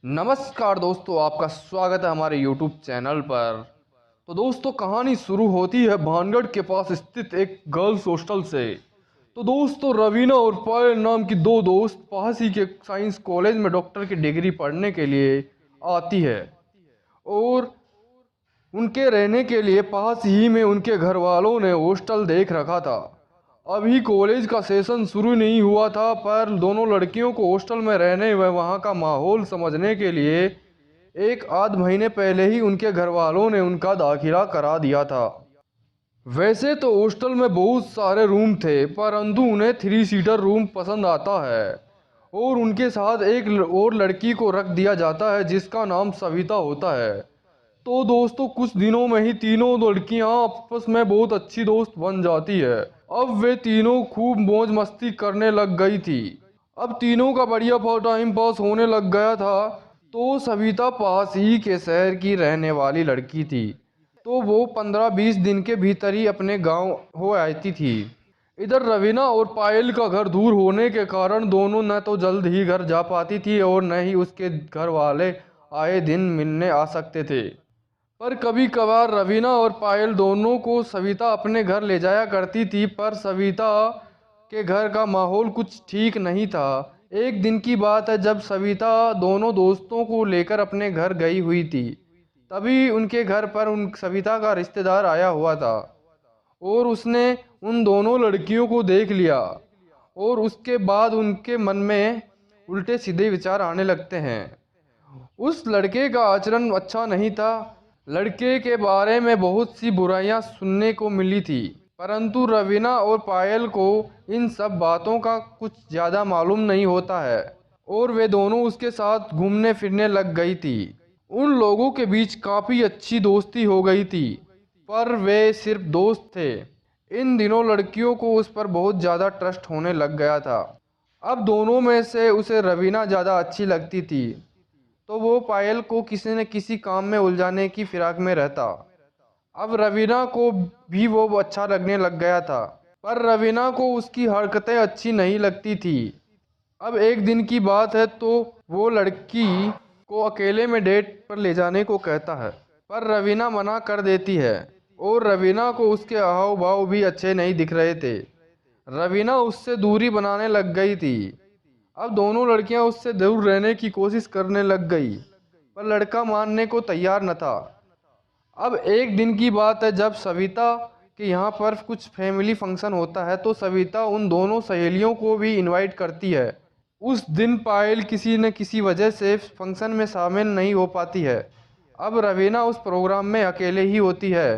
नमस्कार दोस्तों, आपका स्वागत है हमारे YouTube चैनल पर। तो दोस्तों, कहानी शुरू होती है भानगढ़ के पास स्थित एक गर्ल्स हॉस्टल से। तो दोस्तों, रवीना और पायल नाम की दो दोस्त पास ही के साइंस कॉलेज में डॉक्टर की डिग्री पढ़ने के लिए आती है और उनके रहने के लिए पास ही में उनके घर वालों ने हॉस्टल देख रखा था। अभी कॉलेज का सेशन शुरू नहीं हुआ था, पर दोनों लड़कियों को हॉस्टल में रहने व वहाँ का माहौल समझने के लिए एक आध महीने पहले ही उनके घर वालों ने उनका दाखिला करा दिया था। वैसे तो हॉस्टल में बहुत सारे रूम थे, परंतु उन्हें 3 सीटर रूम पसंद आता है और उनके साथ एक और लड़की को रख दिया जाता है जिसका नाम सविता होता है। तो दोस्तों, कुछ दिनों में ही तीनों लड़कियां आपस में बहुत अच्छी दोस्त बन जाती है। अब वे तीनों खूब मौज मस्ती करने लग गई थी। अब तीनों का बढ़िया टाइम पास होने लग गया था। तो सविता पास ही के शहर की रहने वाली लड़की थी, तो वो 15-20 दिन के भीतर ही अपने गांव हो आती थी। इधर रवीना और पायल का घर दूर होने के कारण दोनों न तो जल्द ही घर जा पाती थी और न ही उसके घर वाले आए दिन मिलने आ सकते थे। पर कभी कभार रवीना और पायल दोनों को सविता अपने घर ले जाया करती थी, पर सविता के घर का माहौल कुछ ठीक नहीं था। एक दिन की बात है, जब सविता दोनों दोस्तों को लेकर अपने घर गई हुई थी, तभी उनके घर पर उन सविता का रिश्तेदार आया हुआ था और उसने उन दोनों लड़कियों को देख लिया और उसके बाद उनके मन में उल्टे सीधे विचार आने लगते हैं। उस लड़के का आचरण अच्छा नहीं था। लड़के के बारे में बहुत सी बुराइयां सुनने को मिली थी, परंतु रवीना और पायल को इन सब बातों का कुछ ज़्यादा मालूम नहीं होता है और वे दोनों उसके साथ घूमने फिरने लग गई थी। उन लोगों के बीच काफ़ी अच्छी दोस्ती हो गई थी, पर वे सिर्फ दोस्त थे। इन दिनों लड़कियों को उस पर बहुत ज़्यादा ट्रस्ट होने लग गया था। अब दोनों में से उसे रवीना ज़्यादा अच्छी लगती थी, तो वो पायल को किसी न किसी काम में उलझाने की फिराक में रहता। अब रवीना को भी वो अच्छा लगने लग गया था, पर रवीना को उसकी हरकतें अच्छी नहीं लगती थी। अब एक दिन की बात है, तो वो लड़की को अकेले में डेट पर ले जाने को कहता है, पर रवीना मना कर देती है और रवीना को उसके हाव भाव भी अच्छे नहीं दिख रहे थे। रवीना उससे दूरी बनाने लग गई थी। अब दोनों लड़कियां उससे दूर रहने की कोशिश करने लग गई, पर लड़का मानने को तैयार न था। अब एक दिन की बात है, जब सविता के यहाँ पर कुछ फैमिली फंक्शन होता है, तो सविता उन दोनों सहेलियों को भी इनवाइट करती है। उस दिन पायल किसी न किसी वजह से फंक्शन में शामिल नहीं हो पाती है। अब रवीना उस प्रोग्राम में अकेले ही होती है,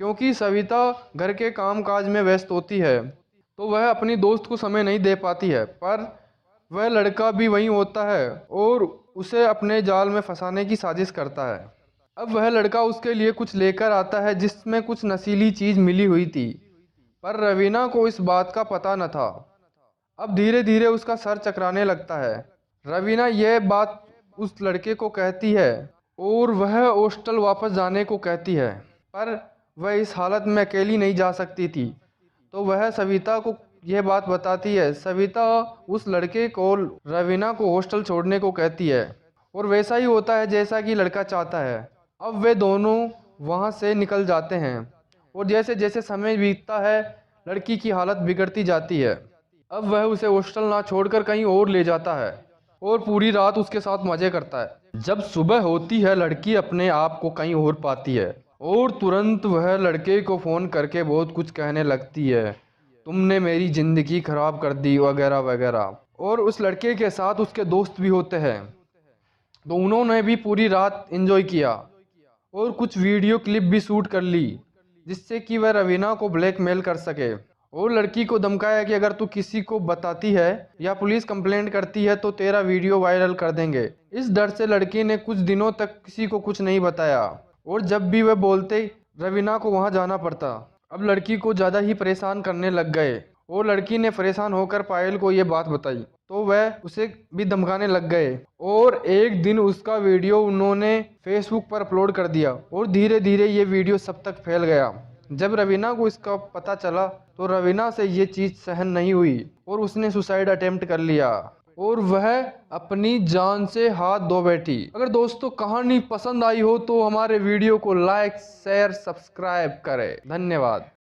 क्योंकि सविता घर के काम काज में व्यस्त होती है, तो वह अपनी दोस्त को समय नहीं दे पाती है। पर वह लड़का भी वहीं होता है और उसे अपने जाल में फंसाने की साजिश करता है। अब वह लड़का उसके लिए कुछ लेकर आता है जिसमें कुछ नशीली चीज़ मिली हुई थी, पर रवीना को इस बात का पता न था। अब धीरे धीरे उसका सर चकराने लगता है। रवीना यह बात उस लड़के को कहती है और वह हॉस्टल वापस जाने को कहती है, पर वह इस हालत में अकेली नहीं जा सकती थी, तो वह सविता को यह बात बताती है। सविता उस लड़के को रवीना को हॉस्टल छोड़ने को कहती है और वैसा ही होता है जैसा कि लड़का चाहता है। अब वे दोनों वहाँ से निकल जाते हैं और जैसे जैसे समय बीतता है, लड़की की हालत बिगड़ती जाती है। अब वह उसे हॉस्टल ना छोड़कर कहीं और ले जाता है और पूरी रात उसके साथ मजे करता है। जब सुबह होती है, लड़की अपने आप को कहीं और पाती है और तुरंत वह लड़के को फ़ोन करके बहुत कुछ कहने लगती है, तुमने मेरी ज़िंदगी ख़राब कर दी वगैरह वगैरह। और उस लड़के के साथ उसके दोस्त भी होते हैं, तो उन्होंने भी पूरी रात एंजॉय किया और कुछ वीडियो क्लिप भी शूट कर ली, जिससे कि वह रवीना को ब्लैकमेल कर सके। और लड़की को धमकाया कि अगर तू किसी को बताती है या पुलिस कंप्लेंट करती है तो तेरा वीडियो वायरल कर देंगे। इस डर से लड़की ने कुछ दिनों तक किसी को कुछ नहीं बताया और जब भी वह बोलते, रवीना को वहां जाना पड़ता। अब लड़की को ज़्यादा ही परेशान करने लग गए और लड़की ने परेशान होकर पायल को ये बात बताई, तो वह उसे भी धमकाने लग गए और एक दिन उसका वीडियो उन्होंने फेसबुक पर अपलोड कर दिया और धीरे धीरे ये वीडियो सब तक फैल गया। जब रवीना को इसका पता चला, तो रवीना से ये चीज़ सहन नहीं हुई और उसने सुसाइड अटेम्प्ट कर लिया और वह अपनी जान से हाथ धो बैठी। अगर दोस्तों कहानी पसंद आई हो तो हमारे वीडियो को लाइक शेयर सब्सक्राइब करें। धन्यवाद।